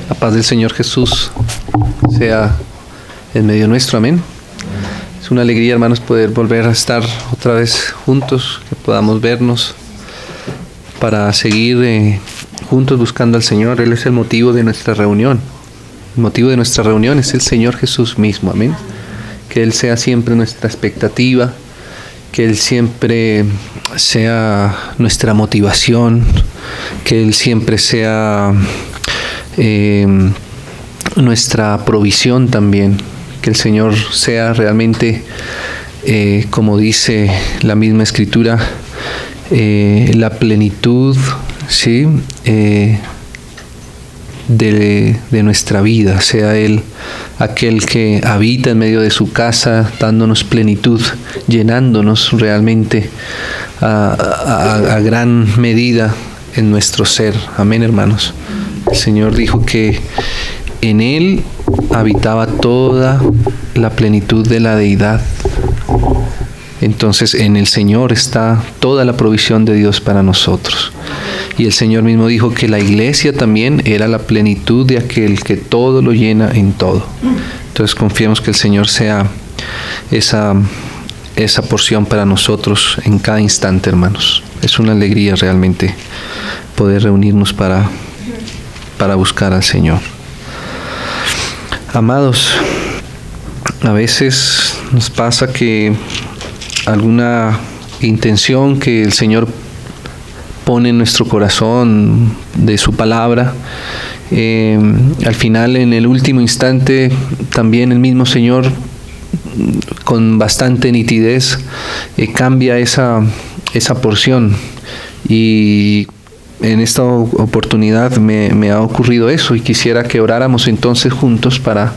La paz del Señor Jesús sea en medio nuestro, amén. Es una alegría, hermanos, poder volver a estar otra vez juntos, que podamos vernos para seguir juntos buscando al Señor. Él es el motivo de nuestra reunión. El motivo de nuestra reunión es el Señor Jesús mismo, amén. Que Él sea siempre nuestra expectativa, que Él siempre sea nuestra motivación, que Él siempre sea nuestra provisión también, que el Señor sea realmente, como dice la misma Escritura, la plenitud, ¿sí? De nuestra vida, sea Él aquel que habita en medio de su casa, dándonos plenitud, llenándonos realmente a gran medida en nuestro ser. Amén, hermanos. El Señor dijo que en Él habitaba toda la plenitud de la deidad. Entonces en el Señor está toda la provisión de Dios para nosotros. Y el Señor mismo dijo que la iglesia también era la plenitud de aquel que todo lo llena en todo. Entonces confiemos que el Señor sea esa porción para nosotros en cada instante, hermanos. Es una alegría realmente poder reunirnos para buscar al Señor. Amados, a veces nos pasa que alguna intención que el Señor pone en nuestro corazón de su palabra, al final, en el último instante, también el mismo Señor con bastante nitidez cambia esa porción. Y en esta oportunidad me ha ocurrido eso, y quisiera que oráramos entonces juntos para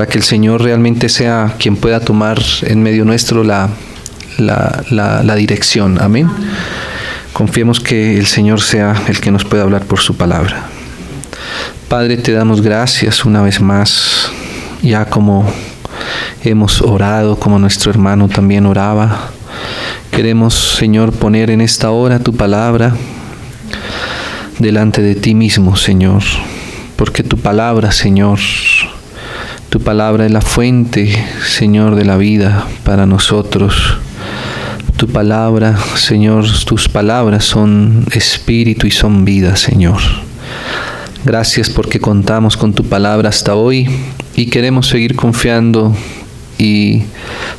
que el Señor realmente sea quien pueda tomar en medio nuestro la dirección. Amén. Confiemos que el Señor sea el que nos pueda hablar por su palabra. Padre, te damos gracias una vez más, ya como hemos orado, como nuestro hermano también oraba. Queremos, Señor, poner en esta hora tu palabra delante de ti mismo, Señor, porque tu palabra, Señor, tu palabra es la fuente, Señor, de la vida para nosotros. Tu palabra, Señor, tus palabras son espíritu y son vida, Señor. Gracias porque contamos con tu palabra hasta hoy y queremos seguir confiando y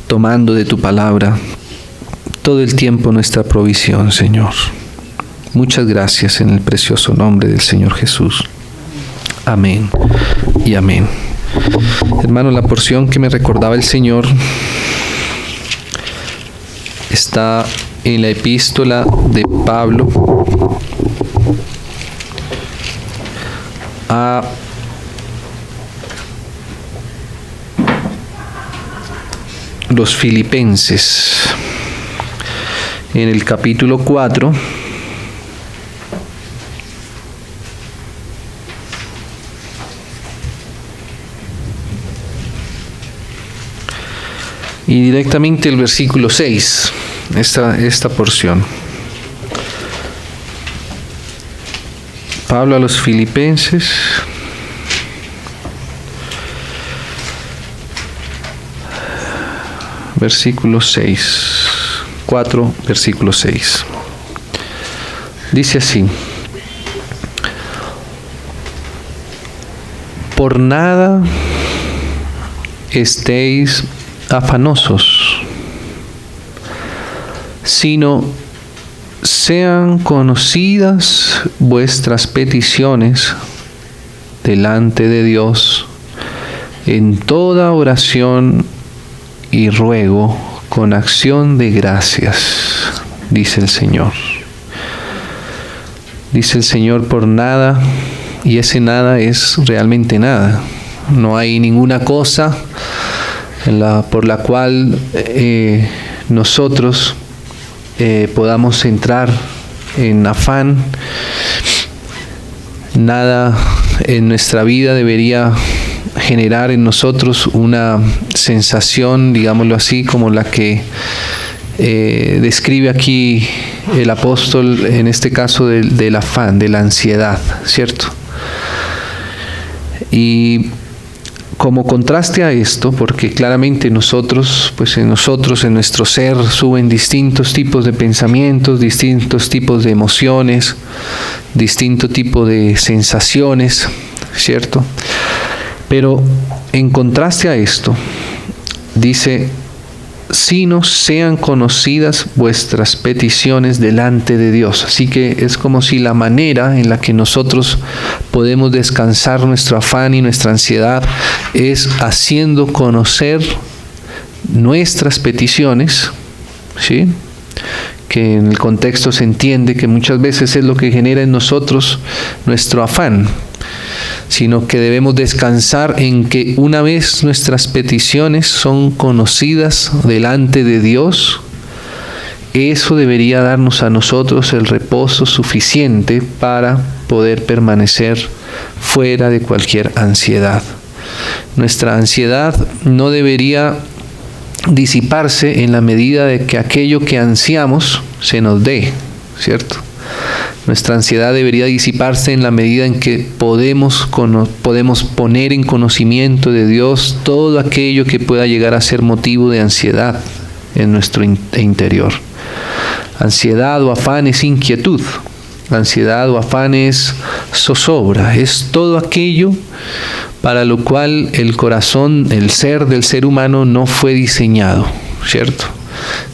tomando de tu palabra todo el tiempo nuestra provisión, Señor. Muchas gracias en el precioso nombre del Señor Jesús. Amén y amén. Hermano, la porción que me recordaba el Señor está en la epístola de Pablo a los Filipenses, en el capítulo 4, y directamente el versículo 6, esta porción. Pablo a los Filipenses, versículo 6, 4, versículo 6. Dice así: por nada estéis afanosos, sino sean conocidas vuestras peticiones delante de Dios en toda oración y ruego con acción de gracias, dice el Señor. Dice el Señor, por nada, y ese nada es realmente nada. No hay ninguna cosa por la cual nosotros podamos entrar en afán. Nada en nuestra vida debería generar en nosotros una sensación, digámoslo así, como la que describe aquí el apóstol, en este caso del afán, de la ansiedad, ¿cierto? Y como contraste a esto, porque claramente en nosotros, en nuestro ser, suben distintos tipos de pensamientos, distintos tipos de emociones, distinto tipo de sensaciones, ¿cierto? Pero en contraste a esto, dice, sino sean conocidas vuestras peticiones delante de Dios. Así que es como si la manera en la que nosotros podemos descansar nuestro afán y nuestra ansiedad es haciendo conocer nuestras peticiones, ¿sí? Que en el contexto se entiende que muchas veces es lo que genera en nosotros nuestro afán, sino que debemos descansar en que una vez nuestras peticiones son conocidas delante de Dios, eso debería darnos a nosotros el reposo suficiente para poder permanecer fuera de cualquier ansiedad. Nuestra ansiedad no debería disiparse en la medida de que aquello que ansiamos se nos dé, ¿cierto? Nuestra ansiedad debería disiparse en la medida en que podemos poner en conocimiento de Dios todo aquello que pueda llegar a ser motivo de ansiedad en nuestro interior. Ansiedad o afán es inquietud. Ansiedad o afán es zozobra. Es todo aquello para lo cual el corazón, el ser del ser humano no fue diseñado, ¿cierto?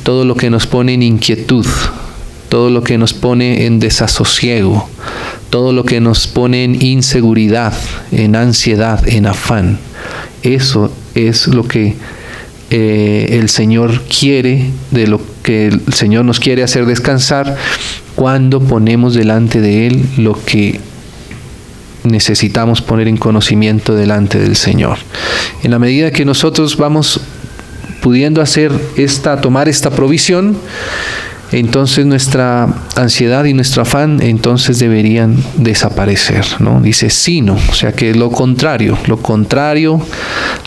Todo lo que nos pone en inquietud, todo lo que nos pone en desasosiego, todo lo que nos pone en inseguridad, en ansiedad, en afán. Eso es lo que el Señor quiere, de lo que el Señor nos quiere hacer descansar cuando ponemos delante de Él lo que necesitamos poner en conocimiento delante del Señor. En la medida que nosotros vamos pudiendo tomar esta provisión, entonces nuestra ansiedad y nuestro afán entonces deberían desaparecer, ¿no? Dice sino, o sea que lo contrario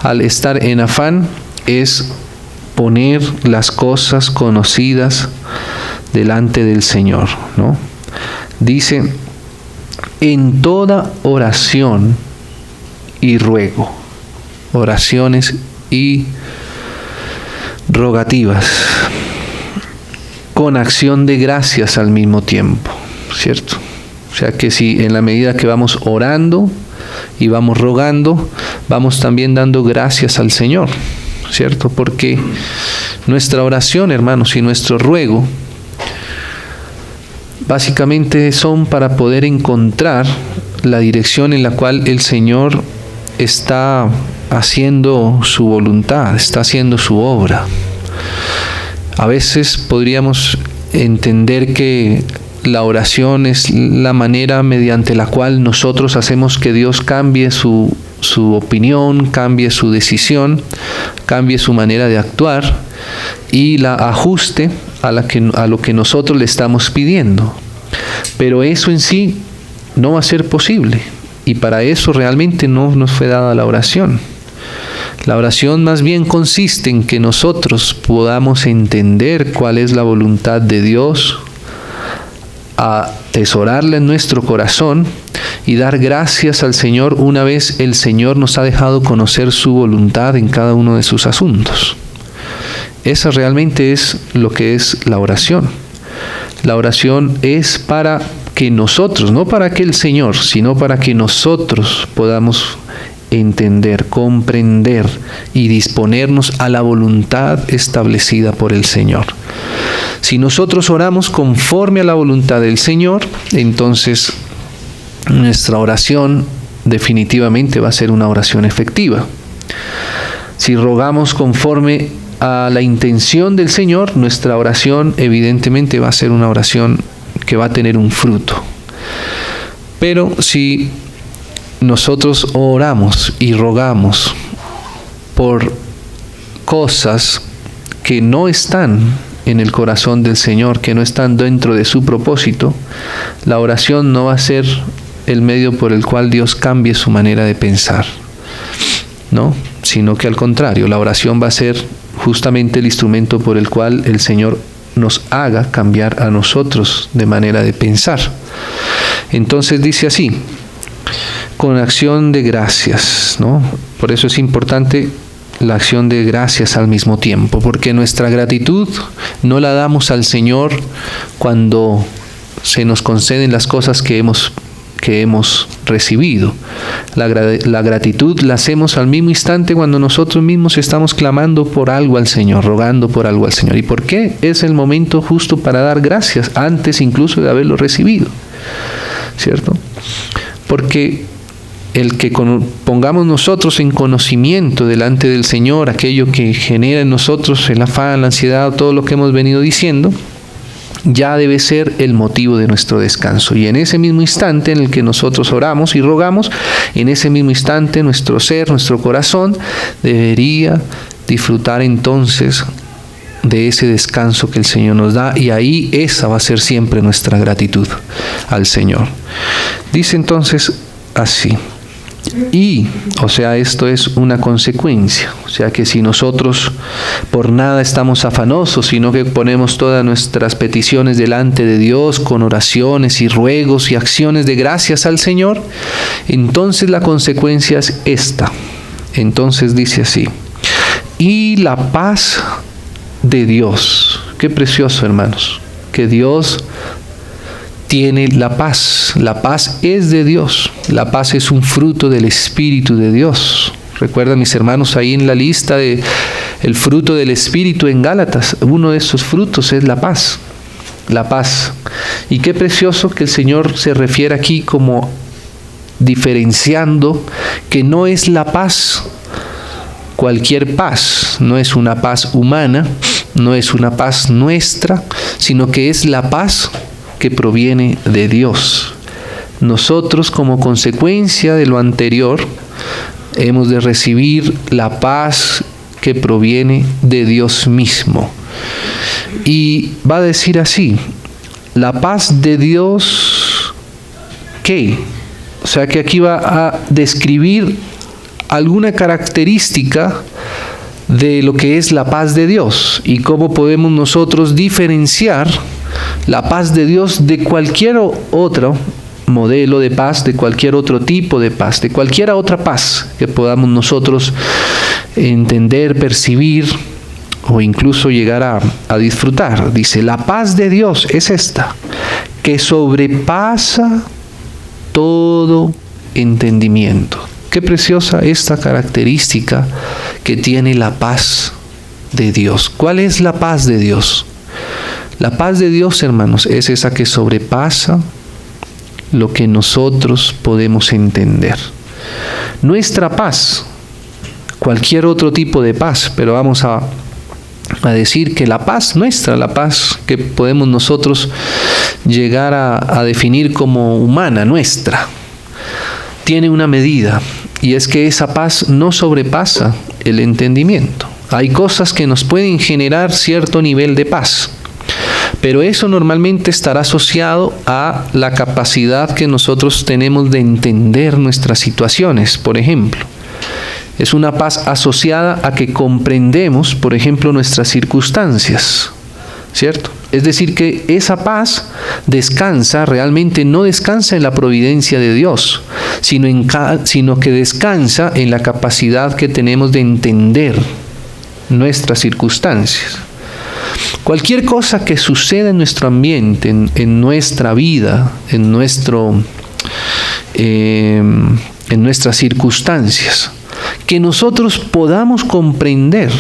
al estar en afán es poner las cosas conocidas delante del Señor, ¿no? Dice, en toda oración y ruego, oraciones y rogativas, con acción de gracias al mismo tiempo, ¿cierto? O sea que si en la medida que vamos orando y vamos rogando, vamos también dando gracias al Señor, ¿cierto? Porque nuestra oración, hermanos, y nuestro ruego básicamente son para poder encontrar la dirección en la cual el Señor está haciendo su voluntad, está haciendo su obra. A veces podríamos entender que la oración es la manera mediante la cual nosotros hacemos que Dios cambie su opinión, cambie su decisión, cambie su manera de actuar y la ajuste a lo que nosotros le estamos pidiendo. Pero eso en sí no va a ser posible, y para eso realmente no nos fue dada la oración. La oración más bien consiste en que nosotros podamos entender cuál es la voluntad de Dios, atesorarla en nuestro corazón y dar gracias al Señor una vez el Señor nos ha dejado conocer su voluntad en cada uno de sus asuntos. Esa realmente es lo que es la oración. La oración es para que nosotros, no para que el Señor, sino para que nosotros podamos entender, comprender y disponernos a la voluntad establecida por el Señor. Si nosotros oramos conforme a la voluntad del Señor, entonces nuestra oración definitivamente va a ser una oración efectiva. Si rogamos conforme a la intención del Señor, nuestra oración evidentemente va a ser una oración que va a tener un fruto. Pero si nosotros oramos y rogamos por cosas que no están en el corazón del Señor, que no están dentro de su propósito, la oración no va a ser el medio por el cual Dios cambie su manera de pensar, ¿no? Sino que al contrario, la oración va a ser justamente el instrumento por el cual el Señor nos haga cambiar a nosotros de manera de pensar. Entonces dice así, con acción de gracias, ¿no? Por eso es importante la acción de gracias al mismo tiempo, porque nuestra gratitud no la damos al Señor cuando se nos conceden las cosas que hemos recibido. La gratitud la hacemos al mismo instante cuando nosotros mismos estamos clamando por algo al Señor, rogando por algo al Señor. ¿Y por qué? Es el momento justo para dar gracias, antes incluso de haberlo recibido, ¿cierto? Porque el que pongamos nosotros en conocimiento delante del Señor aquello que genera en nosotros el afán, la ansiedad, todo lo que hemos venido diciendo, ya debe ser el motivo de nuestro descanso. Y en ese mismo instante en el que nosotros oramos y rogamos, en ese mismo instante nuestro ser, nuestro corazón, debería disfrutar entonces de ese descanso que el Señor nos da, y ahí esa va a ser siempre nuestra gratitud al Señor. Dice entonces así. Y, o sea, esto es una consecuencia. O sea que si nosotros por nada estamos afanosos, sino que ponemos todas nuestras peticiones delante de Dios con oraciones y ruegos y acciones de gracias al Señor, entonces la consecuencia es esta. Entonces dice así: y la paz de Dios. Qué precioso, hermanos, que Dios tiene la paz. La paz es de Dios. La paz es un fruto del Espíritu de Dios. Recuerdan, mis hermanos, ahí en la lista de el fruto del Espíritu en Gálatas, uno de esos frutos es la paz. La paz. Y qué precioso que el Señor se refiere aquí como diferenciando que no es la paz cualquier paz, no es una paz humana, no es una paz nuestra, sino que es la paz que proviene de Dios. Nosotros, como consecuencia de lo anterior, hemos de recibir la paz que proviene de Dios mismo. Y va a decir así: la paz de Dios, ¿qué? O sea que aquí va a describir alguna característica de lo que es la paz de Dios y cómo podemos nosotros diferenciar la paz de Dios de cualquier otro modelo de paz, de cualquier otro tipo de paz, de cualquier otra paz que podamos nosotros entender, percibir o incluso llegar a disfrutar. Dice, la paz de Dios es esta, que sobrepasa todo entendimiento. Qué preciosa esta característica que tiene la paz de Dios. ¿Cuál es la paz de Dios? La paz de Dios, hermanos, es esa que sobrepasa lo que nosotros podemos entender. Nuestra paz, cualquier otro tipo de paz, pero vamos a decir que la paz nuestra, la paz que podemos nosotros llegar a definir como humana, nuestra, tiene una medida, y es que esa paz no sobrepasa el entendimiento. Hay cosas que nos pueden generar cierto nivel de paz, pero eso normalmente estará asociado a la capacidad que nosotros tenemos de entender nuestras situaciones. Por ejemplo, es una paz asociada a que comprendemos, por ejemplo, nuestras circunstancias, ¿cierto? Es decir, que esa paz descansa, realmente no descansa en la providencia de Dios, sino que descansa en la capacidad que tenemos de entender nuestras circunstancias. Cualquier cosa que suceda en nuestro ambiente, en nuestra vida, en nuestras circunstancias, que nosotros podamos comprender.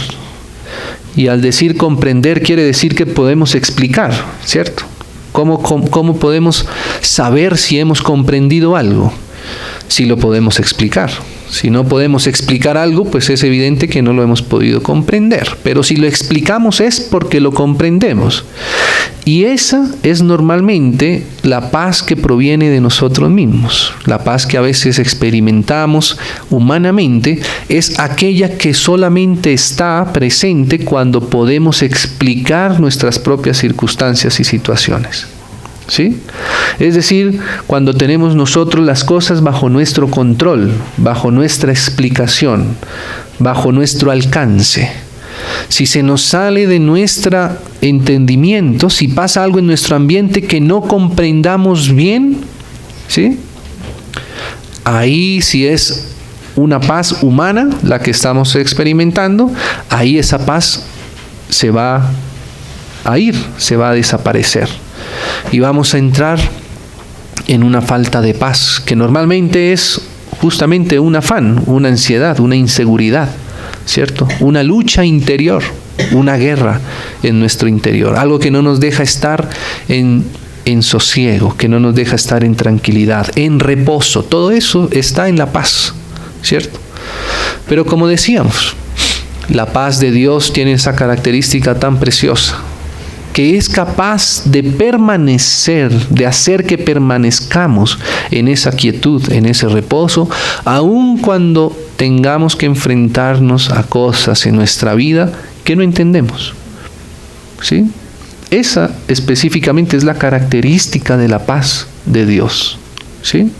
Y al decir comprender quiere decir que podemos explicar, ¿cierto? ¿Cómo podemos saber si hemos comprendido algo? Si lo podemos explicar. Si no podemos explicar algo, pues es evidente que no lo hemos podido comprender. Pero si lo explicamos es porque lo comprendemos. Y esa es normalmente la paz que proviene de nosotros mismos. La paz que a veces experimentamos humanamente es aquella que solamente está presente cuando podemos explicar nuestras propias circunstancias y situaciones. ¿Sí? Es decir, cuando tenemos nosotros las cosas bajo nuestro control, bajo nuestra explicación, bajo nuestro alcance. Si se nos sale de nuestro entendimiento, si pasa algo en nuestro ambiente que no comprendamos bien, ¿sí? Ahí si es una paz humana la que estamos experimentando, ahí esa paz se va a ir, se va a desaparecer. Y vamos a entrar en una falta de paz, que normalmente es justamente un afán, una ansiedad, una inseguridad, ¿cierto? Una lucha interior, una guerra en nuestro interior, algo que no nos deja estar en sosiego, que no nos deja estar en tranquilidad, en reposo. Todo eso está en la paz, ¿cierto? Pero como decíamos, la paz de Dios tiene esa característica tan preciosa, que es capaz de permanecer, de hacer que permanezcamos en esa quietud, en ese reposo, aun cuando tengamos que enfrentarnos a cosas en nuestra vida que no entendemos, ¿sí? Esa específicamente es la característica de la paz de Dios, ¿sí?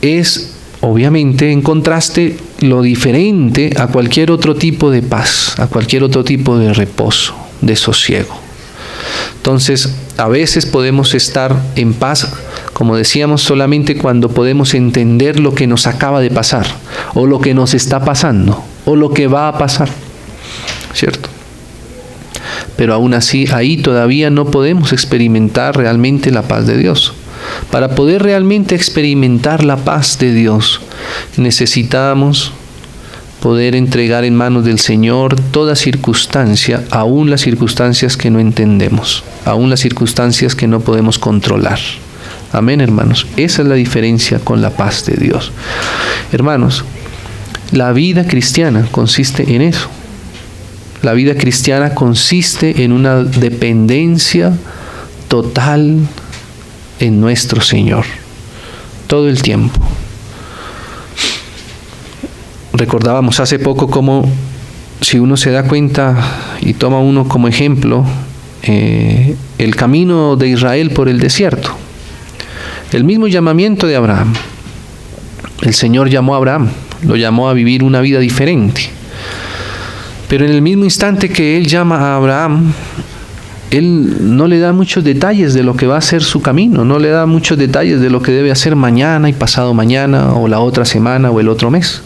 Es obviamente en contraste lo diferente a cualquier otro tipo de paz, a cualquier otro tipo de reposo, de sosiego. Entonces, a veces podemos estar en paz, como decíamos, solamente cuando podemos entender lo que nos acaba de pasar, o lo que nos está pasando, o lo que va a pasar, ¿cierto? Pero aún así, ahí todavía no podemos experimentar realmente la paz de Dios. Para poder realmente experimentar la paz de Dios, necesitamos poder entregar en manos del Señor toda circunstancia, aún las circunstancias que no entendemos, aún las circunstancias que no podemos controlar. Amén, hermanos. Esa es la diferencia con la paz de Dios. Hermanos, la vida cristiana consiste en eso. La vida cristiana consiste en una dependencia total en nuestro Señor, todo el tiempo. Recordábamos hace poco cómo, si uno se da cuenta y toma uno como ejemplo, el camino de Israel por el desierto, el mismo llamamiento de Abraham. El Señor llamó a Abraham, lo llamó a vivir una vida diferente. Pero en el mismo instante que Él llama a Abraham, Él no le da muchos detalles de lo que va a ser su camino, no le da muchos detalles de lo que debe hacer mañana y pasado mañana, o la otra semana, o el otro mes.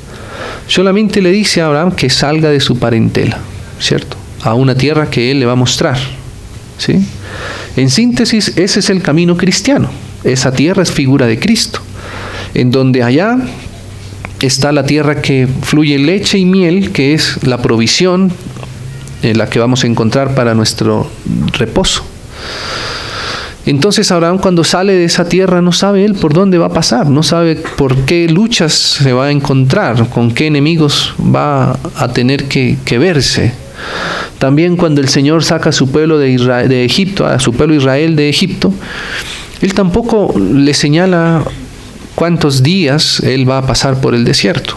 Solamente le dice a Abraham que salga de su parentela, ¿cierto? A una tierra que Él le va a mostrar, ¿sí? En síntesis, ese es el camino cristiano. Esa tierra es figura de Cristo, en donde allá está la tierra que fluye leche y miel, que es la provisión la que vamos a encontrar para nuestro reposo. Entonces Abraham, cuando sale de esa tierra, no sabe él por dónde va a pasar, no sabe por qué luchas se va a encontrar, con qué enemigos va a tener que verse. También cuando el Señor saca a su pueblo de Egipto, a su pueblo Israel de Egipto, Él tampoco le señala cuántos días Él va a pasar por el desierto,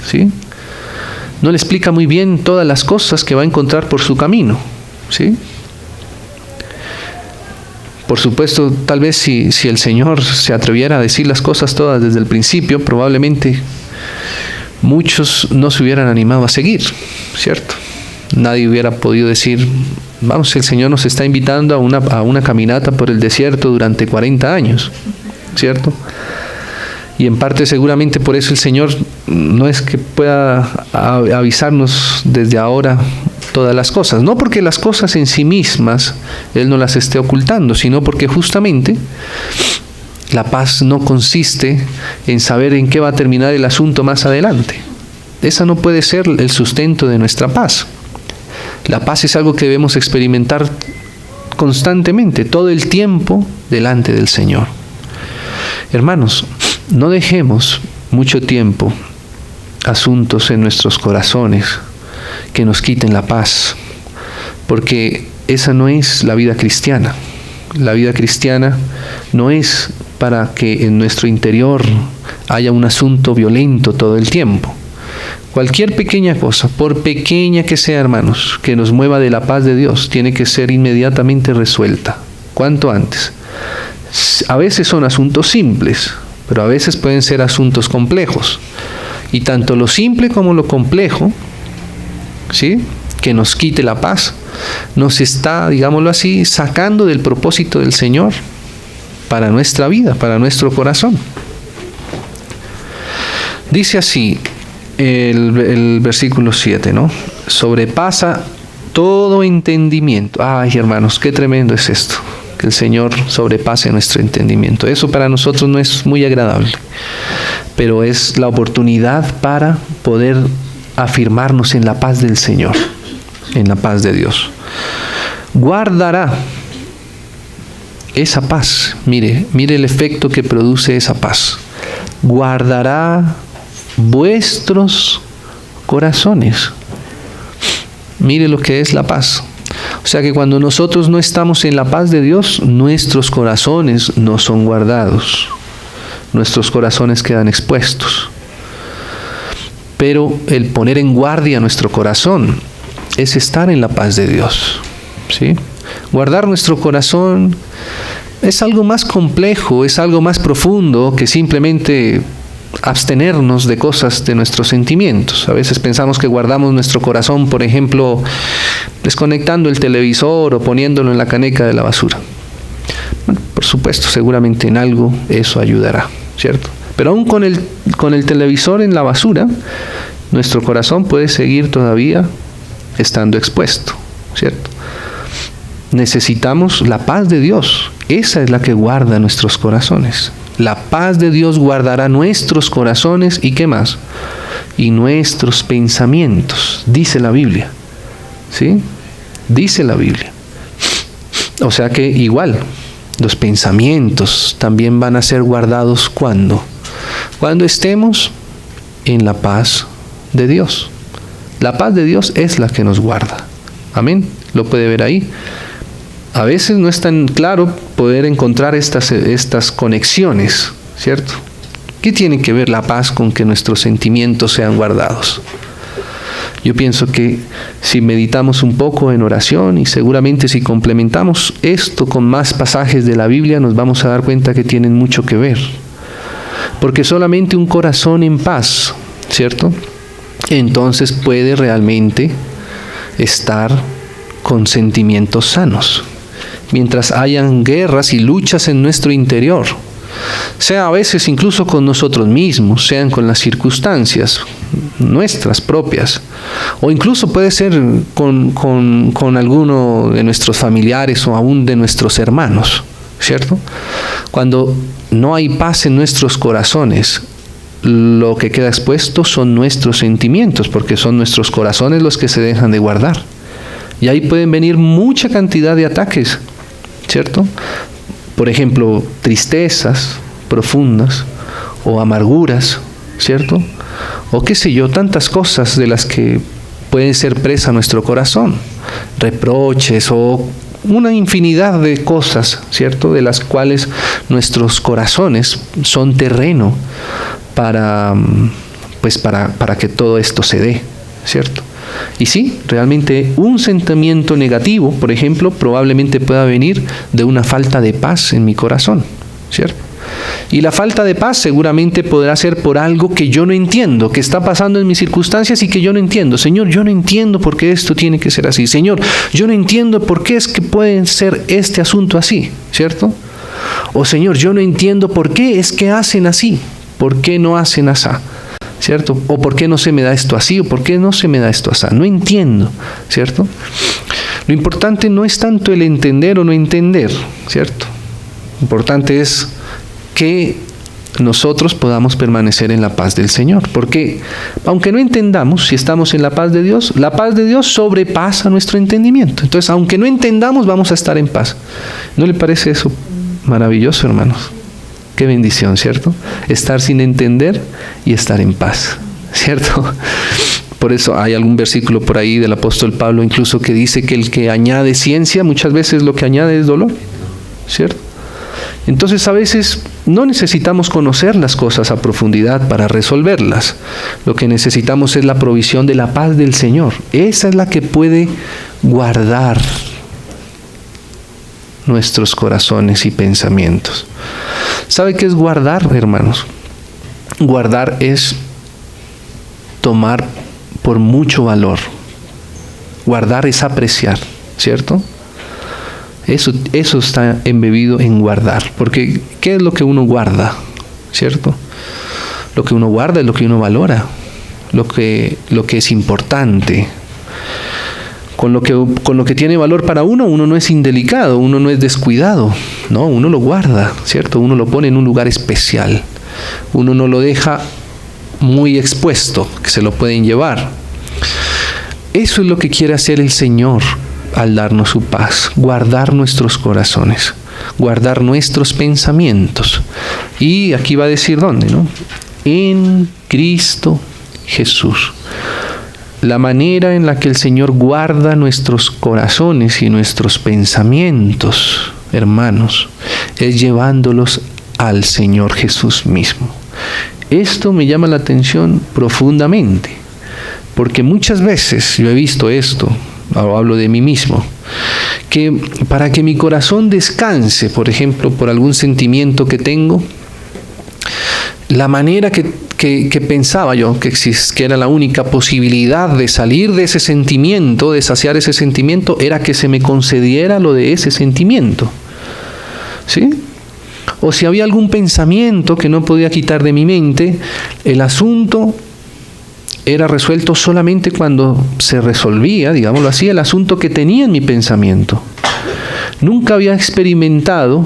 ¿sí? No le explica muy bien todas las cosas que va a encontrar por su camino, ¿sí? Por supuesto, tal vez si el Señor se atreviera a decir las cosas todas desde el principio, probablemente muchos no se hubieran animado a seguir, ¿cierto? Nadie hubiera podido decir, vamos, el Señor nos está invitando a una caminata por el desierto durante 40 años, ¿cierto? Y en parte seguramente por eso el Señor no es que pueda avisarnos desde ahora todas las cosas, no porque las cosas en sí mismas Él no las esté ocultando, sino porque justamente la paz no consiste en saber en qué va a terminar el asunto más adelante. Esa no puede ser el sustento de nuestra paz. La paz es algo que debemos experimentar constantemente, todo el tiempo delante del Señor. Hermanos, no dejemos mucho tiempo asuntos en nuestros corazones que nos quiten la paz, porque esa no es la vida cristiana. La vida cristiana no es para que en nuestro interior haya un asunto violento todo el tiempo. Cualquier pequeña cosa, por pequeña que sea, hermanos, que nos mueva de la paz de Dios, tiene que ser inmediatamente resuelta, cuanto antes. A veces son asuntos simples, pero a veces pueden ser asuntos complejos. Y tanto lo simple como lo complejo, ¿sí?, que nos quite la paz, nos está, digámoslo así, sacando del propósito del Señor para nuestra vida, para nuestro corazón. Dice así el versículo 7, ¿no? Sobrepasa todo entendimiento. Ay, hermanos, qué tremendo es esto. Que el Señor sobrepase nuestro entendimiento. Eso para nosotros no es muy agradable, pero es la oportunidad para poder afirmarnos en la paz del Señor, en la paz de Dios. Guardará esa paz. Mire el efecto que produce esa paz. Guardará vuestros corazones. Mire lo que es la paz. O sea que cuando nosotros no estamos en la paz de Dios, nuestros corazones no son guardados. Nuestros corazones quedan expuestos. Pero el poner en guardia nuestro corazón es estar en la paz de Dios, ¿sí? Guardar nuestro corazón es algo más complejo, es algo más profundo que simplemente abstenernos de cosas de nuestros sentimientos. A veces pensamos que guardamos nuestro corazón, por ejemplo, desconectando el televisor o poniéndolo en la caneca de la basura. Bueno, por supuesto, seguramente en algo eso ayudará, ¿cierto? Pero aún con el televisor en la basura, nuestro corazón puede seguir todavía estando expuesto, ¿cierto? Necesitamos la paz de Dios. Esa es la que guarda nuestros corazones. La paz de Dios guardará nuestros corazones y ¿qué más? Y nuestros pensamientos, dice la Biblia, ¿sí? Dice la Biblia. O sea que igual, los pensamientos también van a ser guardados ¿cuándo? Cuando estemos en la paz de Dios. La paz de Dios es la que nos guarda. Amén. Lo puede ver ahí. A veces no es tan claro poder encontrar estas conexiones, ¿cierto? ¿Qué tiene que ver la paz con que nuestros sentimientos sean guardados? Yo pienso que si meditamos un poco en oración y seguramente si complementamos esto con más pasajes de la Biblia, nos vamos a dar cuenta que tienen mucho que ver. Porque solamente un corazón en paz, ¿cierto? Entonces puede realmente estar con sentimientos sanos. Mientras hayan guerras y luchas en nuestro interior, sea a veces incluso con nosotros mismos, sean con las circunstancias nuestras propias, o incluso puede ser con alguno de nuestros familiares o aún de nuestros hermanos, ¿cierto? Cuando no hay paz en nuestros corazones, lo que queda expuesto son nuestros sentimientos, porque son nuestros corazones los que se dejan de guardar. Y ahí pueden venir mucha cantidad de ataques, ¿cierto? Por ejemplo, tristezas profundas o amarguras, ¿cierto? O qué sé yo, tantas cosas de las que pueden ser presa nuestro corazón. Reproches o una infinidad de cosas, ¿cierto? De las cuales nuestros corazones son terreno para que todo esto se dé, ¿cierto? Y sí, realmente un sentimiento negativo, por ejemplo, probablemente pueda venir de una falta de paz en mi corazón, ¿cierto? Y la falta de paz seguramente podrá ser por algo que yo no entiendo, que está pasando en mis circunstancias y que yo no entiendo. Señor, yo no entiendo por qué esto tiene que ser así. Señor, yo no entiendo por qué es que puede ser este asunto así, ¿cierto? O Señor, yo no entiendo por qué es que hacen así, por qué no hacen así, ¿cierto? O por qué no se me da esto así, o por qué no se me da esto así. No entiendo, ¿cierto? Lo importante no es tanto el entender o no entender, ¿cierto? Lo importante es que nosotros podamos permanecer en la paz del Señor. Porque aunque no entendamos, si estamos en la paz de Dios sobrepasa nuestro entendimiento. Entonces, aunque no entendamos, vamos a estar en paz. ¿No le parece eso maravilloso, hermanos? Qué bendición, ¿cierto? Estar sin entender y estar en paz, ¿cierto? Por eso hay algún versículo por ahí del apóstol Pablo incluso que dice que el que añade ciencia, muchas veces lo que añade es dolor, ¿cierto? Entonces a veces no necesitamos conocer las cosas a profundidad para resolverlas. Lo que necesitamos es la provisión de la paz del Señor. Esa es la que puede guardar nuestros corazones y pensamientos. ¿Sabe qué es guardar, hermanos? Guardar es tomar por mucho valor. Guardar es apreciar, ¿cierto? Eso está embebido en guardar. Porque ¿qué es lo que uno guarda? ¿Cierto? Lo que uno guarda es lo que uno valora, lo que es importante. Con lo que tiene valor para uno no es indelicado, uno no es descuidado, no, uno lo guarda, ¿cierto? Uno lo pone en un lugar especial, uno no lo deja muy expuesto, que se lo pueden llevar. Eso es lo que quiere hacer el Señor al darnos su paz, guardar nuestros corazones, guardar nuestros pensamientos. Y aquí va a decir dónde, ¿no? En Cristo Jesús. La manera en la que el Señor guarda nuestros corazones y nuestros pensamientos, hermanos, es llevándolos al Señor Jesús mismo. Esto me llama la atención profundamente, porque muchas veces yo he visto esto, hablo de mí mismo, que para que mi corazón descanse, por ejemplo, por algún sentimiento que tengo, la manera que pensaba yo que era la única posibilidad de salir de ese sentimiento, de saciar ese sentimiento, era que se me concediera lo de ese sentimiento. ¿Sí? O si había algún pensamiento que no podía quitar de mi mente, el asunto era resuelto solamente cuando se resolvía, digámoslo así, el asunto que tenía en mi pensamiento. Nunca había experimentado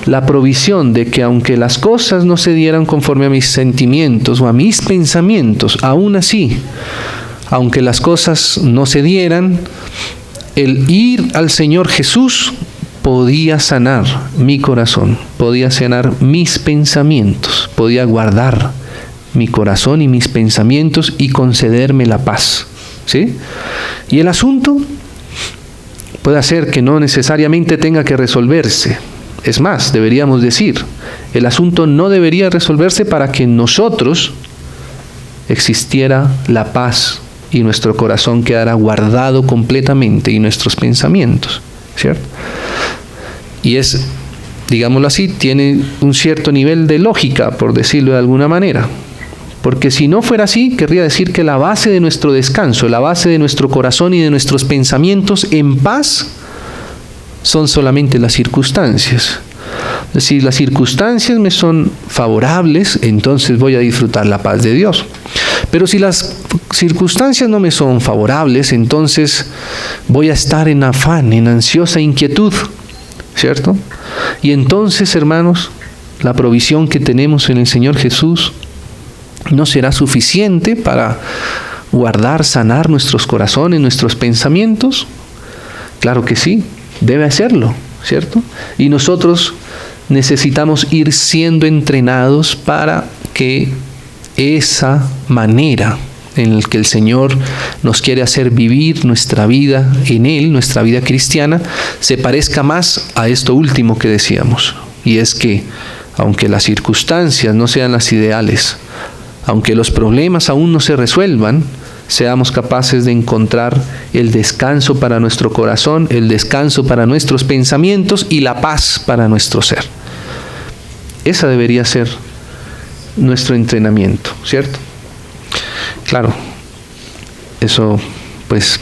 la provisión de que aunque las cosas no se dieran conforme a mis sentimientos o a mis pensamientos, aún así, aunque las cosas no se dieran, el ir al Señor Jesús podía sanar mi corazón, podía sanar mis pensamientos, podía guardar mi corazón y mis pensamientos y concederme la paz. ¿Sí? Y el asunto puede hacer que no necesariamente tenga que resolverse. Es más, deberíamos decir, el asunto no debería resolverse para que en nosotros existiera la paz y nuestro corazón quedara guardado completamente y nuestros pensamientos, ¿cierto? Y es, digámoslo así, tiene un cierto nivel de lógica, por decirlo de alguna manera. Porque si no fuera así, querría decir que la base de nuestro descanso, la base de nuestro corazón y de nuestros pensamientos en paz son solamente las circunstancias. Si las circunstancias me son favorables, entonces voy a disfrutar la paz de Dios. Pero si las circunstancias no me son favorables, entonces voy a estar en afán, en ansiosa inquietud, ¿cierto? Y entonces, hermanos, la provisión que tenemos en el Señor Jesús no será suficiente para guardar, sanar nuestros corazones, nuestros pensamientos. Claro que sí, debe hacerlo, ¿cierto? Y nosotros necesitamos ir siendo entrenados para que esa manera en la que el Señor nos quiere hacer vivir nuestra vida en Él, nuestra vida cristiana, se parezca más a esto último que decíamos. Y es que, aunque las circunstancias no sean las ideales, aunque los problemas aún no se resuelvan, seamos capaces de encontrar el descanso para nuestro corazón, el descanso para nuestros pensamientos y la paz para nuestro ser. Esa debería ser nuestro entrenamiento, ¿cierto? Claro, eso pues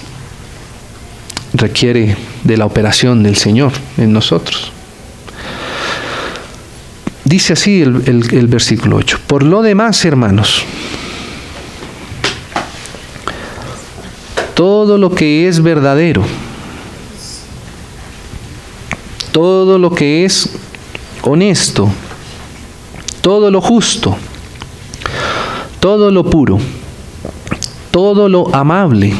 requiere de la operación del Señor en nosotros. Dice así el versículo 8. Por lo demás, hermanos, todo lo que es verdadero, todo lo que es honesto, todo lo justo, todo lo puro, todo lo amable,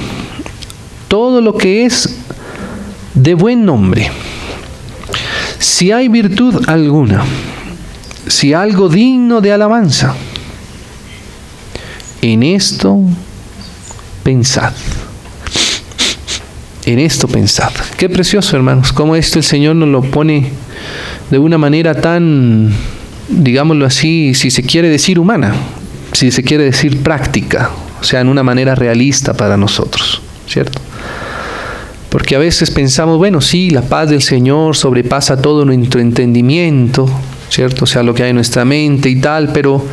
todo lo que es de buen nombre, si hay virtud alguna, si algo digno de alabanza, en esto pensad. En esto pensad. Qué precioso, hermanos, cómo esto el Señor nos lo pone de una manera tan, digámoslo así, si se quiere decir humana, si se quiere decir práctica, o sea, en una manera realista para nosotros, ¿cierto? Porque a veces pensamos, bueno, sí, la paz del Señor sobrepasa todo nuestro entendimiento, ¿cierto? O sea, lo que hay en nuestra mente y tal, pero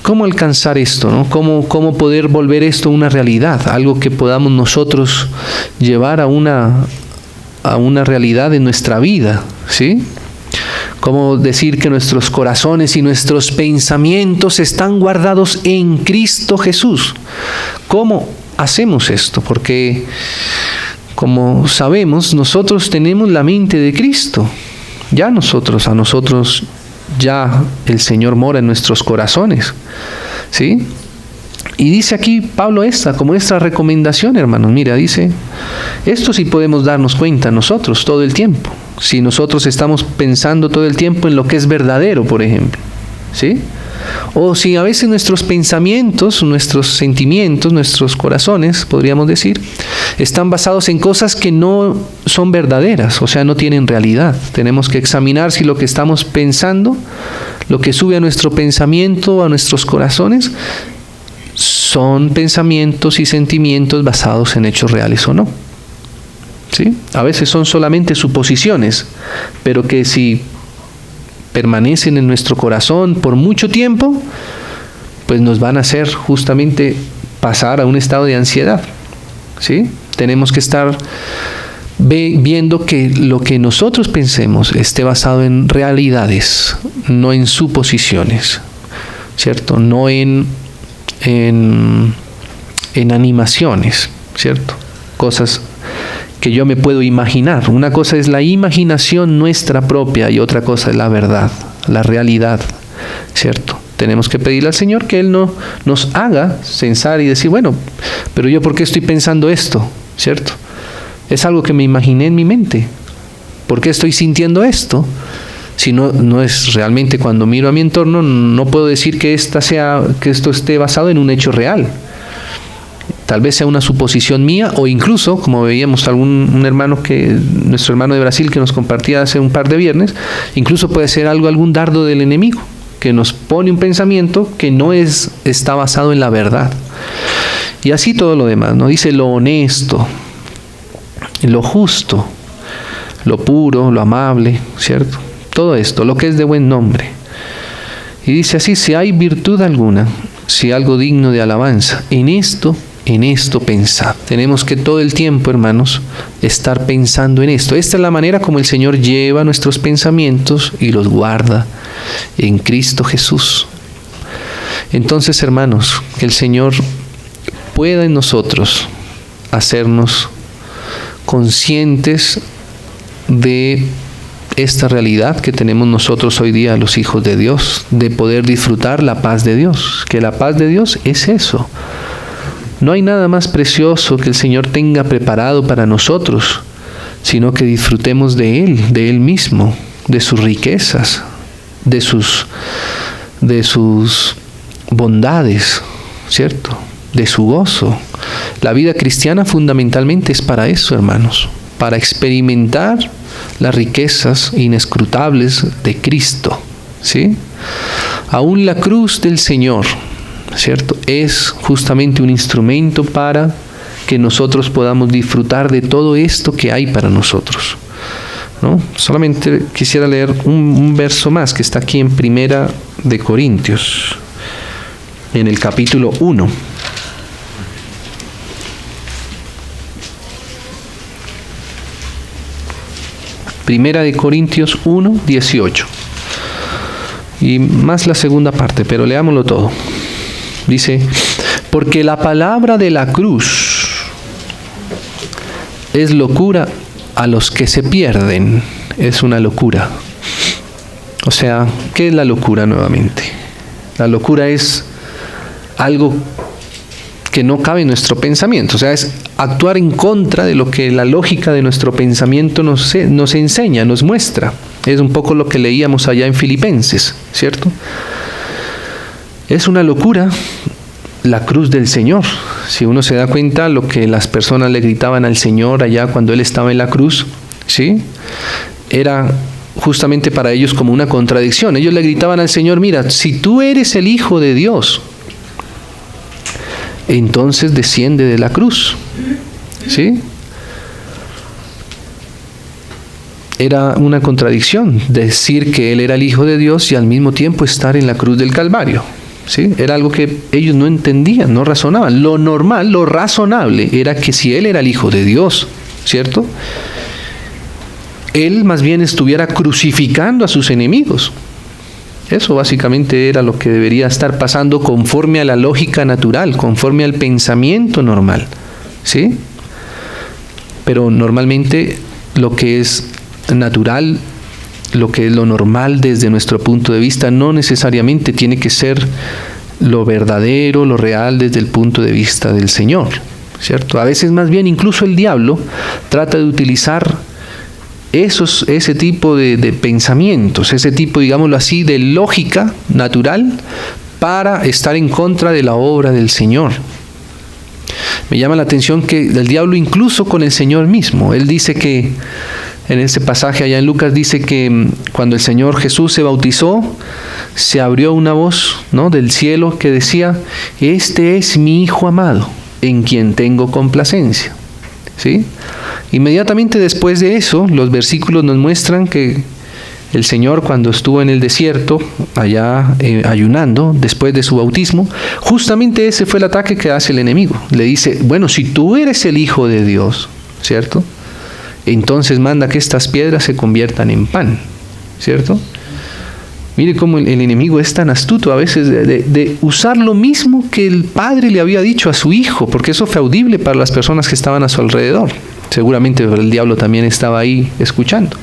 ¿cómo alcanzar esto, no? ¿Cómo poder volver esto una realidad? Algo que podamos nosotros llevar a una realidad en nuestra vida, ¿sí? ¿Cómo decir que nuestros corazones y nuestros pensamientos están guardados en Cristo Jesús? ¿Cómo hacemos esto? Porque, como sabemos, nosotros tenemos la mente de Cristo. A nosotros ya el Señor mora en nuestros corazones, ¿sí? Y dice aquí Pablo como esta recomendación, hermanos. Mira, dice, esto sí podemos darnos cuenta nosotros todo el tiempo. Si nosotros estamos pensando todo el tiempo en lo que es verdadero, por ejemplo, ¿sí? O si a veces nuestros pensamientos, nuestros sentimientos, nuestros corazones, podríamos decir, están basados en cosas que no son verdaderas, o sea, no tienen realidad. Tenemos que examinar si lo que estamos pensando, lo que sube a nuestro pensamiento, a nuestros corazones, son pensamientos y sentimientos basados en hechos reales o no. ¿Sí? A veces son solamente suposiciones, pero que si permanecen en nuestro corazón por mucho tiempo, pues nos van a hacer justamente pasar a un estado de ansiedad. ¿Sí? Tenemos que estar viendo que lo que nosotros pensemos esté basado en realidades, no en suposiciones, ¿cierto? No en animaciones, ¿cierto? Cosas que yo me puedo imaginar. Una cosa es la imaginación nuestra propia y otra cosa es la verdad, la realidad, ¿cierto? Tenemos que pedirle al Señor que Él no nos haga pensar y decir, bueno, pero yo ¿por qué estoy pensando esto? ¿Cierto? Es algo que me imaginé en mi mente. ¿Por qué estoy sintiendo esto? Si no es realmente, cuando miro a mi entorno, no puedo decir que esto esté basado en un hecho real. Tal vez sea una suposición mía, o incluso, como veíamos nuestro hermano de Brasil que nos compartía hace un par de viernes, incluso puede ser algún dardo del enemigo, que nos pone un pensamiento que no está basado en la verdad. Y así todo lo demás, ¿no? Dice lo honesto, lo justo, lo puro, lo amable, ¿cierto? Todo esto, lo que es de buen nombre. Y dice así, si hay virtud alguna, si algo digno de alabanza, en esto pensad. Tenemos que todo el tiempo, hermanos, estar pensando en esto. Esta es la manera como el Señor lleva nuestros pensamientos y los guarda en Cristo Jesús. Entonces, hermanos, que el Señor pueda en nosotros hacernos conscientes de esta realidad que tenemos nosotros hoy día, los hijos de Dios, de poder disfrutar la paz de Dios, que la paz de Dios es eso. No hay nada más precioso que el Señor tenga preparado para nosotros, sino que disfrutemos de Él mismo, de sus riquezas, de sus bondades, ¿cierto? De su gozo. La vida cristiana fundamentalmente es para eso, hermanos, para experimentar las riquezas inescrutables de Cristo, ¿sí? Aún la cruz del Señor, ¿cierto? Es justamente un instrumento para que nosotros podamos disfrutar de todo esto que hay para nosotros, ¿no? Solamente quisiera leer un verso más que está aquí en Primera de Corintios, en el capítulo 1. Primera de Corintios 1, 18. Y más la segunda parte, pero leámoslo todo. Dice, porque la palabra de la cruz es locura a los que se pierden. Es una locura. O sea, ¿qué es la locura nuevamente? La locura es algo que no cabe en nuestro pensamiento. O sea, es actuar en contra de lo que la lógica de nuestro pensamiento nos enseña, nos muestra. Es un poco lo que leíamos allá en Filipenses, ¿cierto? Es una locura la cruz del Señor. Si uno se da cuenta, lo que las personas le gritaban al Señor allá cuando Él estaba en la cruz, ¿sí? Era justamente para ellos como una contradicción. Ellos le gritaban al Señor, mira, si tú eres el Hijo de Dios, entonces desciende de la cruz, ¿sí? Era una contradicción decir que Él era el Hijo de Dios y al mismo tiempo estar en la cruz del Calvario, ¿sí? Era algo que ellos no entendían, no razonaban. Lo normal, lo razonable era que si Él era el Hijo de Dios, ¿cierto?, él más bien estuviera crucificando a sus enemigos. Eso básicamente era lo que debería estar pasando conforme a la lógica natural, conforme al pensamiento normal, ¿sí? Pero normalmente lo que es natural, lo que es lo normal desde nuestro punto de vista, no necesariamente tiene que ser lo verdadero, lo real desde el punto de vista del Señor, ¿cierto? A veces más bien incluso el diablo trata de utilizar ese tipo de pensamientos, ese tipo, digámoslo así, de lógica natural para estar en contra de la obra del Señor. Me llama la atención que el diablo incluso con el Señor mismo, él dice que, en ese pasaje allá en Lucas, dice que cuando el Señor Jesús se bautizó, se abrió una voz, ¿no?, del cielo que decía: este es mi Hijo amado, en quien tengo complacencia, ¿sí? Inmediatamente después de eso, los versículos nos muestran que el Señor, cuando estuvo en el desierto, allá ayunando, después de su bautismo, justamente ese fue el ataque que hace el enemigo. Le dice: bueno, si tú eres el Hijo de Dios, ¿cierto?, entonces manda que estas piedras se conviertan en pan, ¿cierto? Mire cómo el enemigo es tan astuto a veces de usar lo mismo que el padre le había dicho a su hijo, porque eso fue audible para las personas que estaban a su alrededor. Seguramente el diablo también estaba ahí escuchando.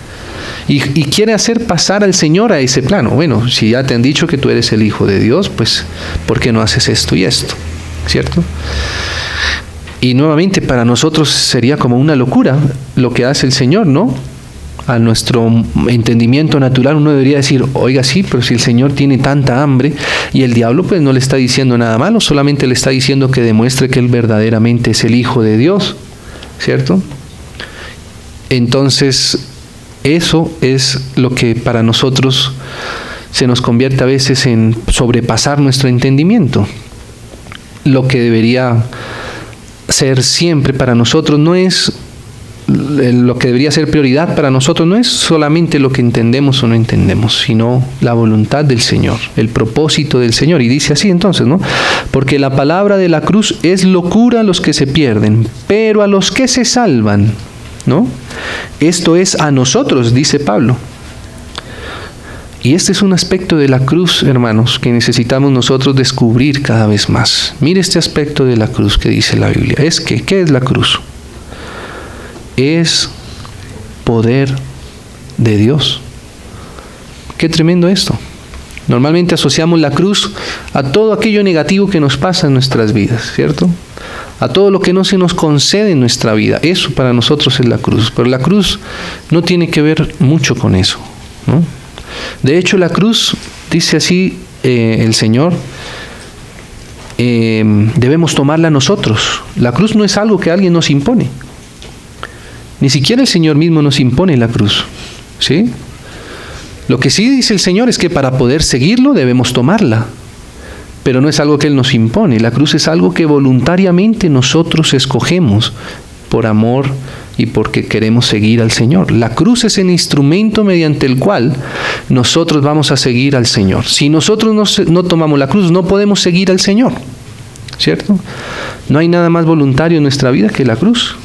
Y quiere hacer pasar al Señor a ese plano. Bueno, si ya te han dicho que tú eres el Hijo de Dios, pues ¿por qué no haces esto y esto? ¿Cierto? Y nuevamente para nosotros sería como una locura lo que hace el Señor, ¿no? A nuestro entendimiento natural uno debería decir: oiga, sí, pero si el Señor tiene tanta hambre, y el diablo pues no le está diciendo nada malo, solamente le está diciendo que demuestre que él verdaderamente es el Hijo de Dios, ¿cierto? Entonces, eso es lo que para nosotros se nos convierte a veces en sobrepasar nuestro entendimiento. Lo que debería ser siempre para nosotros no es, lo que debería ser prioridad para nosotros no es solamente lo que entendemos o no entendemos, sino la voluntad del Señor, el propósito del Señor. Y dice así entonces, ¿no? Porque la palabra de la cruz es locura a los que se pierden, pero a los que se salvan, ¿no? Esto es a nosotros, dice Pablo. Y este es un aspecto de la cruz, hermanos, que necesitamos nosotros descubrir cada vez más. Mire este aspecto de la cruz que dice la Biblia. ¿Qué es la cruz? Es poder de Dios. Qué tremendo esto. Normalmente asociamos la cruz a todo aquello negativo que nos pasa en nuestras vidas, ¿cierto? A todo lo que no se nos concede en nuestra vida. Eso para nosotros es la cruz. Pero la cruz no tiene que ver mucho con eso, ¿no? De hecho, la cruz, dice así el Señor, debemos tomarla nosotros. La cruz no es algo que alguien nos impone. Ni siquiera el Señor mismo nos impone la cruz, ¿sí? Lo que sí dice el Señor es que para poder seguirlo debemos tomarla. Pero no es algo que Él nos impone. La cruz es algo que voluntariamente nosotros escogemos por amor y porque queremos seguir al Señor. La cruz es el instrumento mediante el cual nosotros vamos a seguir al Señor. Si nosotros no tomamos la cruz, no podemos seguir al Señor, ¿cierto? No hay nada más voluntario en nuestra vida que la cruz.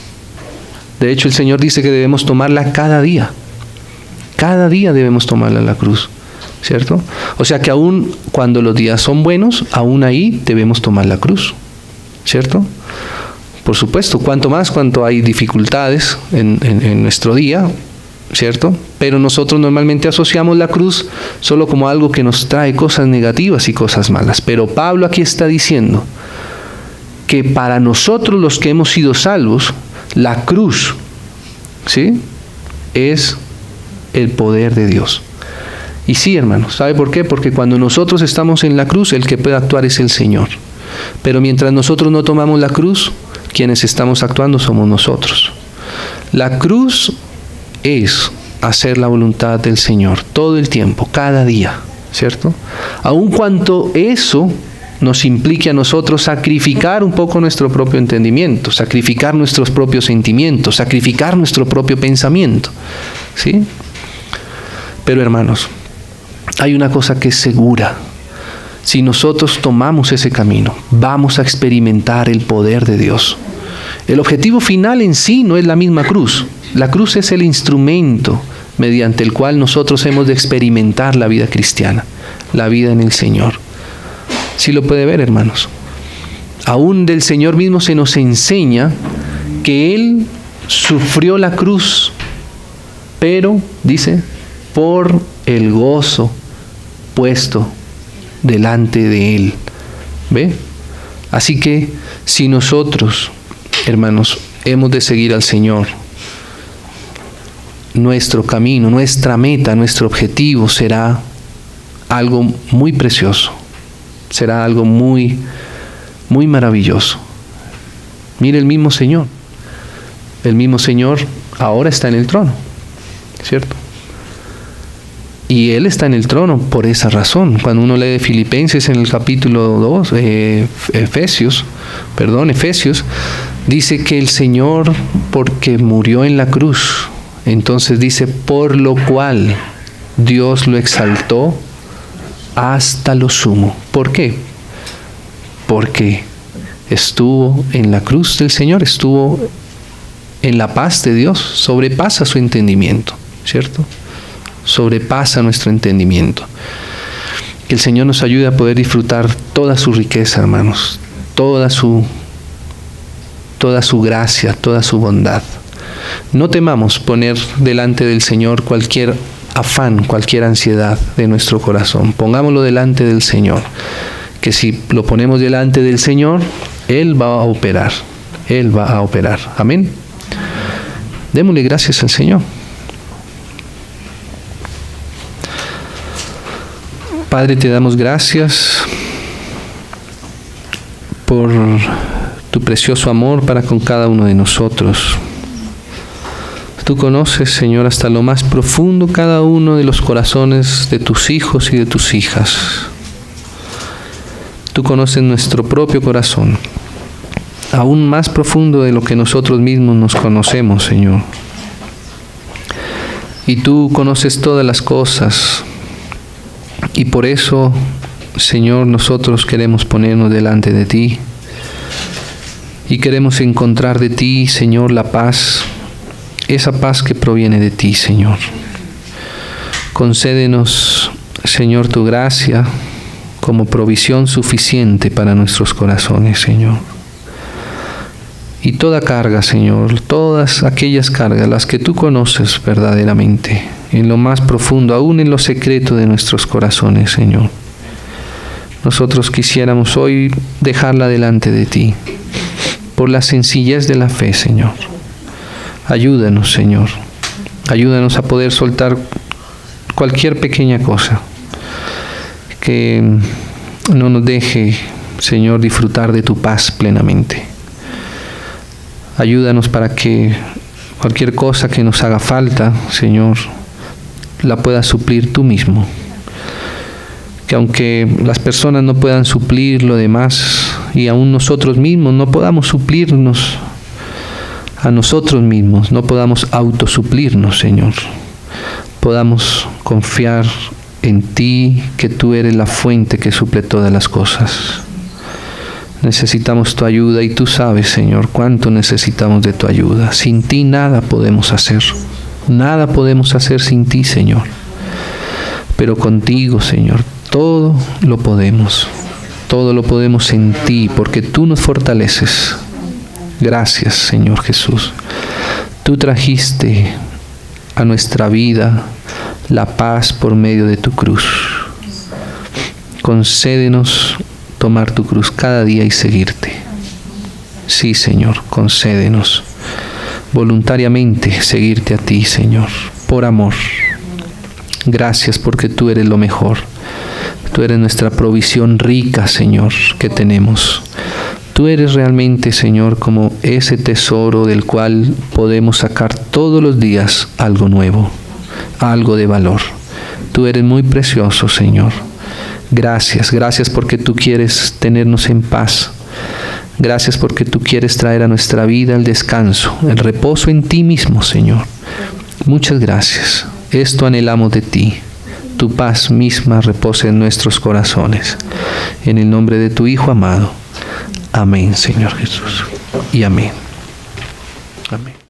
De hecho, el Señor dice que debemos tomarla cada día. Cada día debemos tomarla la cruz, ¿cierto? O sea que aún cuando los días son buenos, aún ahí debemos tomar la cruz, ¿cierto? Por supuesto, cuanto hay dificultades en nuestro día, ¿cierto? Pero nosotros normalmente asociamos la cruz solo como algo que nos trae cosas negativas y cosas malas. Pero Pablo aquí está diciendo que para nosotros los que hemos sido salvos, la cruz, ¿sí?, es el poder de Dios. Y sí, hermanos, ¿sabe por qué? Porque cuando nosotros estamos en la cruz, el que puede actuar es el Señor. Pero mientras nosotros no tomamos la cruz, quienes estamos actuando somos nosotros. La cruz es hacer la voluntad del Señor todo el tiempo, cada día, ¿cierto? Aun cuanto eso nos implique a nosotros sacrificar un poco nuestro propio entendimiento, sacrificar nuestros propios sentimientos, sacrificar nuestro propio pensamiento, ¿sí? Pero hermanos, hay una cosa que es segura. Si nosotros tomamos ese camino, vamos a experimentar el poder de Dios. El objetivo final en sí no es la misma cruz. La cruz es el instrumento mediante el cual nosotros hemos de experimentar la vida cristiana, la vida en el Señor. ¿Sí lo puede ver, hermanos? Aún del Señor mismo se nos enseña que Él sufrió la cruz, pero, dice, por el gozo puesto delante de Él. ¿Ve? Así que si nosotros, hermanos, hemos de seguir al Señor, nuestro camino, nuestra meta, nuestro objetivo será algo muy precioso, será algo muy, muy maravilloso. Mire, el mismo Señor ahora está en el trono, ¿cierto? Y Él está en el trono por esa razón. Cuando uno lee Filipenses en el capítulo 2, Efesios, dice que el Señor, porque murió en la cruz, entonces dice, por lo cual Dios lo exaltó hasta lo sumo. ¿Por qué? Porque estuvo en la cruz del Señor, estuvo en la paz de Dios, sobrepasa su entendimiento, ¿cierto? Sobrepasa nuestro entendimiento. Que el Señor nos ayude a poder disfrutar toda su riqueza, hermanos, toda su gracia, toda su bondad. No temamos poner delante del Señor cualquier afán, cualquier ansiedad de nuestro corazón. Pongámoslo delante del Señor, que si lo ponemos delante del Señor, Él va a operar. Él va a operar. Amén. Démosle gracias al Señor. Padre, te damos gracias por tu precioso amor para con cada uno de nosotros. Tú conoces, Señor, hasta lo más profundo cada uno de los corazones de tus hijos y de tus hijas. Tú conoces nuestro propio corazón, aún más profundo de lo que nosotros mismos nos conocemos, Señor. Y tú conoces todas las cosas. Y por eso, Señor, nosotros queremos ponernos delante de ti. Y queremos encontrar de ti, Señor, la paz. Esa paz que proviene de ti, Señor. Concédenos, Señor, tu gracia como provisión suficiente para nuestros corazones, Señor. Y toda carga, Señor, todas aquellas cargas, las que tú conoces verdaderamente, en lo más profundo, aún en lo secreto de nuestros corazones, Señor. Nosotros quisiéramos hoy dejarla delante de ti, por la sencillez de la fe, Señor. Ayúdanos, Señor. Ayúdanos a poder soltar cualquier pequeña cosa que no nos deje, Señor, disfrutar de tu paz plenamente. Ayúdanos para que cualquier cosa que nos haga falta, Señor, la puedas suplir tú mismo. Que aunque las personas no puedan suplir lo demás y aún nosotros mismos no podamos suplirnos a nosotros mismos, no podamos autosuplirnos, Señor, podamos confiar en ti, que tú eres la fuente que suple todas las cosas. Necesitamos tu ayuda y tú sabes, Señor, cuánto necesitamos de tu ayuda. Sin ti nada podemos hacer. Nada podemos hacer sin ti, Señor. Pero contigo, Señor, todo lo podemos. Todo lo podemos en ti, porque tú nos fortaleces. Gracias, Señor Jesús. Tú trajiste a nuestra vida la paz por medio de tu cruz. Concédenos tomar tu cruz cada día y seguirte. Sí, Señor, concédenos voluntariamente seguirte a ti, Señor, por amor. Gracias porque tú eres lo mejor. Tú eres nuestra provisión rica, Señor, que tenemos. Tú eres realmente, Señor, como ese tesoro del cual podemos sacar todos los días algo nuevo, algo de valor. Tú eres muy precioso, Señor. Gracias, gracias porque tú quieres tenernos en paz. Gracias porque tú quieres traer a nuestra vida el descanso, el reposo en ti mismo, Señor. Muchas gracias. Esto anhelamos de ti. Tu paz misma repose en nuestros corazones. En el nombre de tu Hijo amado. Amén, Señor Jesús. Y amén.